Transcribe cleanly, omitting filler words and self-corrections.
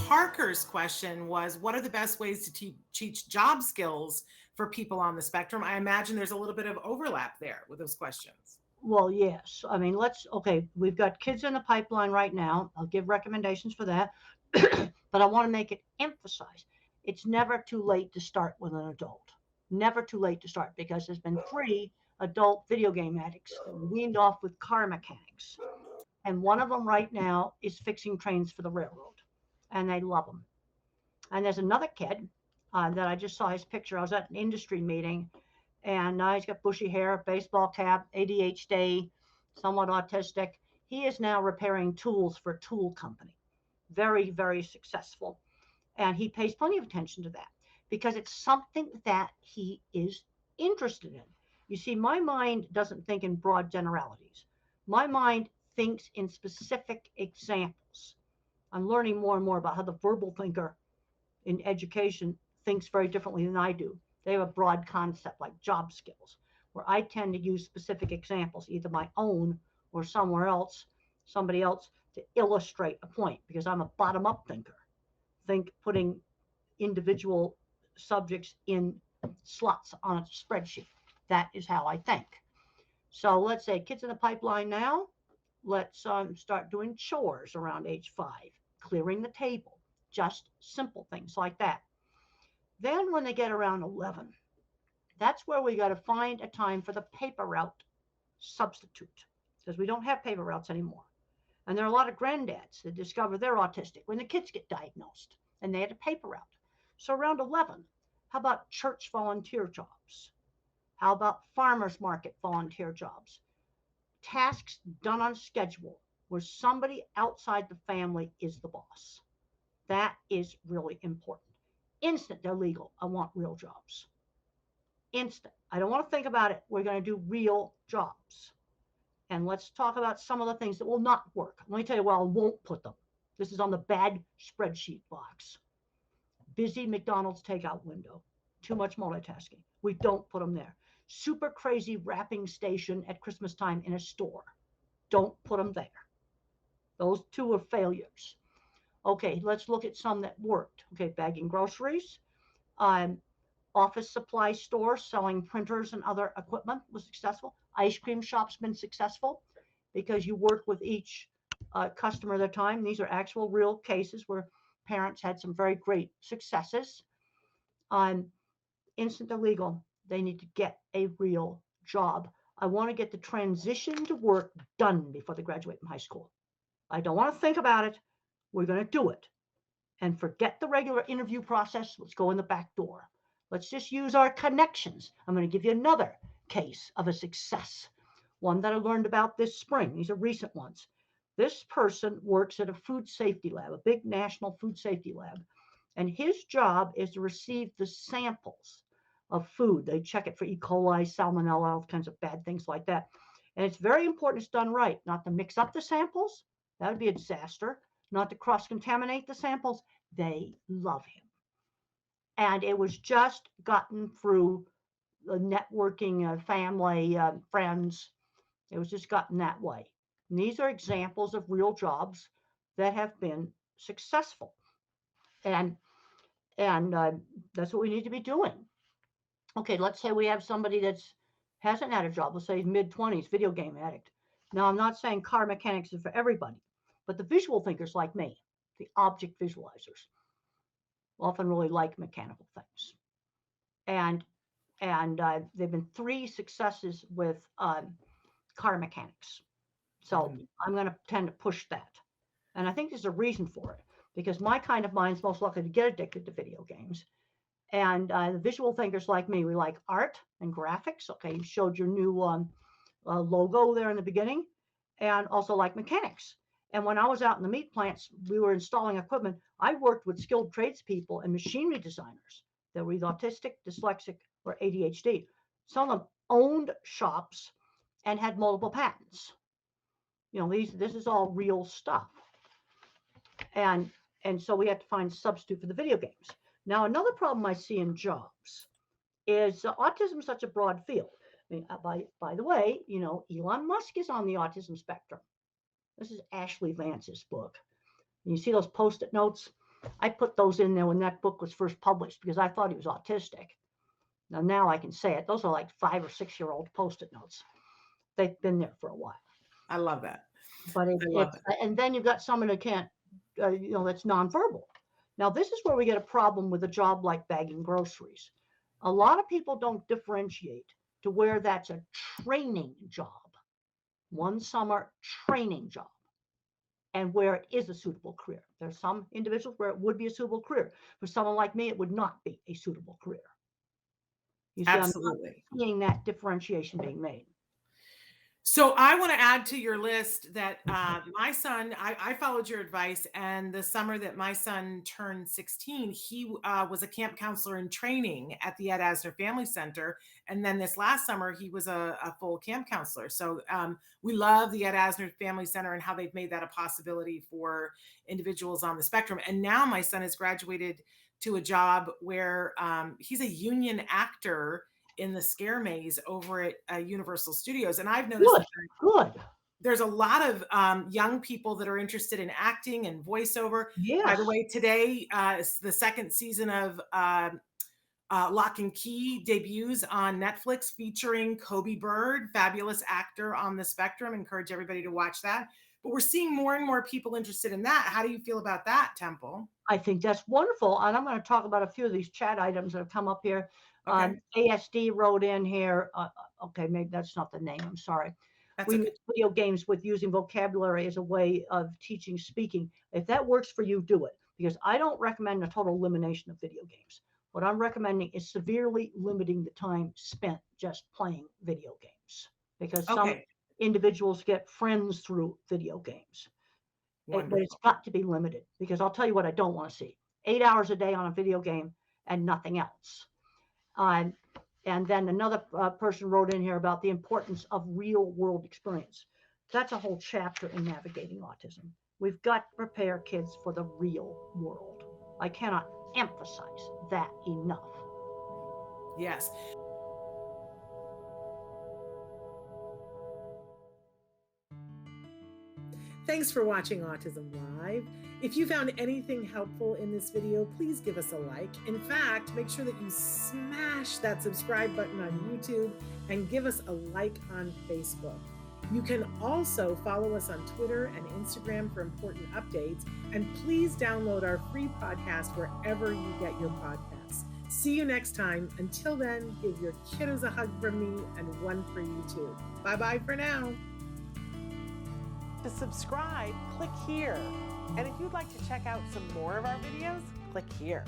Parker's question was, what are the best ways to teach job skills for people on the spectrum? I imagine there's a little bit of overlap there with those questions. Well, yes. I mean, okay, we've got kids in the pipeline right now. I'll give recommendations for that. But I want to make it emphasize it's never too late to start with an adult. Never too late to start because there's been 3 adult video game addicts that were weaned off with car mechanics. And one of them right now is fixing trains for the railroad. And they love them. And there's another kid that I just saw his picture. I was at an industry meeting, and he's got bushy hair, baseball cap, ADHD, somewhat autistic. He is now repairing tools for a tool company. Very, very successful. And he pays plenty of attention to that because it's something that he is interested in. You see, my mind doesn't think in broad generalities. My mind thinks in specific examples. I'm learning more and more about how the verbal thinker in education thinks very differently than I do. They have a broad concept like job skills, where I tend to use specific examples, either my own or somebody else, to illustrate a point because I'm a bottom up thinker. Think putting individual subjects in slots on a spreadsheet. That is how I think. So let's say kids in the pipeline now, let's start doing chores around age 5, clearing the table, just simple things like that. Then when they get around 11, that's where we got to find a time for the paper route substitute because we don't have paper routes anymore. And there are a lot of granddads that discover they're autistic when the kids get diagnosed and they had a paper route. So around 11, how about church volunteer jobs? How about farmers market volunteer jobs? Tasks done on schedule where somebody outside the family is the boss. That is really important. Instant, they're legal. I want real jobs. Instant. I don't want to think about it. We're going to do real jobs. And let's talk about some of the things that will not work. Let me tell you where I won't put them. This is on the bad spreadsheet box. Busy McDonald's takeout window. Too much multitasking. We don't put them there. Super crazy wrapping station at Christmas time in a store. Don't put them there. Those 2 are failures. Okay, let's look at some that worked. Okay, bagging groceries. Office supply store selling printers and other equipment was successful. Ice cream shop's been successful because you work with each customer at a time. These are actual real cases where parents had some very great successes. Instant illegal, they need to get a real job. I want to get the transition to work done before they graduate from high school. I don't want to think about it. We're going to do it. And forget the regular interview process. Let's go in the back door. Let's just use our connections. I'm going to give you another case of a success, one that I learned about this spring. These are recent ones. This person works at a food safety lab, a big national food safety lab, and his job is to receive the samples of food. They check it for E. coli, salmonella, all kinds of bad things like that. And it's very important it's done right, not to mix up the samples. That would be a disaster. Not to cross-contaminate the samples. They love him. And it was just gotten through the networking, family, friends. It was just gotten that way. And these are examples of real jobs that have been successful. And that's what we need to be doing. Okay, let's say we have somebody that's hasn't had a job. Let's say mid-20s, video game addict. Now, I'm not saying car mechanics is for everybody, but the visual thinkers like me, the object visualizers, often really like mechanical things. And there've been 3 successes with car mechanics. So I'm going to tend to push that. And I think there's a reason for it because my kind of mind is most likely to get addicted to video games. And the visual thinkers like me, we like art and graphics. Okay, you showed your new logo there in the beginning, and also like mechanics. And when I was out in the meat plants, we were installing equipment. I worked with skilled tradespeople and machinery designers that were either autistic, dyslexic, or ADHD. Some of them owned shops and had multiple patents. You know, this is all real stuff. And so we had to find a substitute for the video games. Now, another problem I see in jobs is autism is such a broad field. I mean, by the way, you know, Elon Musk is on the autism spectrum. This is Ashley Vance's book. And you see those Post-it notes? I put those in there when that book was first published because I thought he was autistic. Now I can say it. Those are like 5 or 6-year-old Post-it notes. They've been there for a while. I love that. But I love it's it. and then you've got someone who can't, that's nonverbal. Now this is where we get a problem with a job like bagging groceries. A lot of people don't differentiate to where that's a training job, one summer training job, and where it is a suitable career. There's some individuals where it would be a suitable career. For someone like me, it would not be a suitable career. You see, I'm not Absolutely. seeing that differentiation being made. So I want to add to your list that my son, I followed your advice, and the summer that my son turned 16, he was a camp counselor in training at the Ed Asner Family Center. And then this last summer, he was a full camp counselor. So we love the Ed Asner Family Center and how they've made that a possibility for individuals on the spectrum. And now my son has graduated to a job where he's a union actor in the scare maze over at Universal Studios. And I've noticed Good. There's a lot of young people that are interested in acting and voiceover. Yes. By the way, today is the second season of Lock and Key debuts on Netflix featuring Kobe Bird, fabulous actor on the spectrum. Encourage everybody to watch that. But we're seeing more and more people interested in that. How do you feel about that, Temple? I think that's wonderful. And I'm going to talk about a few of these chat items that have come up here. Okay. ASD wrote in here. Okay, maybe that's not the name. I'm sorry. That's We okay. mix video games with using vocabulary as a way of teaching speaking. If that works for you, do it. Because I don't recommend a total elimination of video games. What I'm recommending is severely limiting the time spent just playing video games. Because some individuals get friends through video games. But it's got to be limited. Because I'll tell you what I don't want to see. 8 hours a day on a video game and nothing else. And then another person wrote in here about the importance of real world experience. That's a whole chapter in navigating autism. We've got to prepare kids for the real world. I cannot emphasize that enough. Yes. Thanks for watching Autism Live. If you found anything helpful in this video, please give us a like. In fact, make sure that you smash that subscribe button on YouTube and give us a like on Facebook. You can also follow us on Twitter and Instagram for important updates. And please download our free podcast wherever you get your podcasts. See you next time. Until then, give your kiddos a hug from me and one for you too. Bye-bye for now. To subscribe, click here. And if you'd like to check out some more of our videos, click here.